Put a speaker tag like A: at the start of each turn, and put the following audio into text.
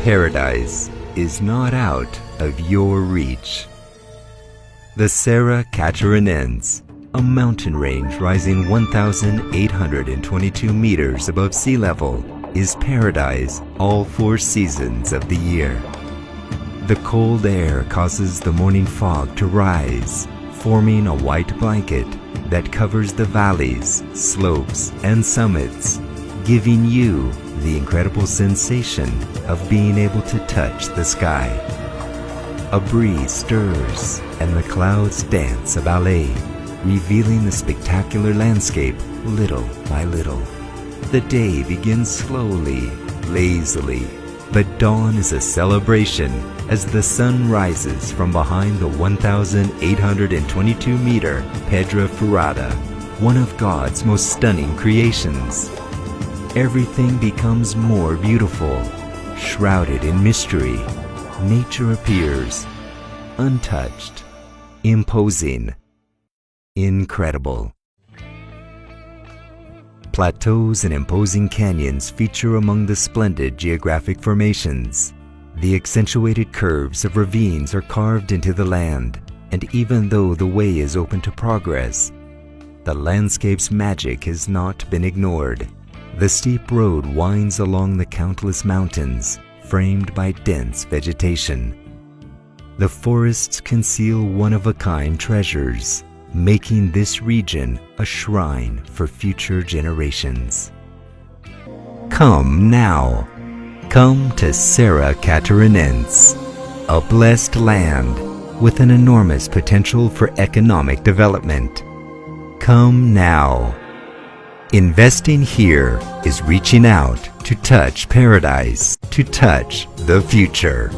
A: paradise is not out of your reach. The Serra Catarinense, a mountain range rising 1,822 meters above sea level, is paradise all 4 seasons of the year. The cold air causes the morning fog to rise, forming a white blanket that covers the valleys, slopes, and summits, giving you the incredible sensation of being able to touch the sky. A breeze stirs and the clouds dance a ballet, revealing the spectacular landscape little by little. The day begins slowly, lazily, but dawn is a celebration as the sun rises from behind the 1,822-meter Pedra Furada, one of God's most stunning creations. Everything becomes more beautiful. Shrouded in mystery, nature appears, untouched, imposing, incredible. Plateaus and imposing canyons feature among the splendid geographic formations. The accentuated curves of ravines are carved into the land, and even though the way is open to progress, the landscape's magic has not been ignored. The steep road winds along the countless mountains, framed by dense vegetation. The forests conceal one-of-a-kind treasures, making this region a shrine for future generations. Come now. Come to Serra Catarinense, a blessed land with an enormous potential for economic development. Come now. Investing here is reaching out to touch paradise, to touch the future.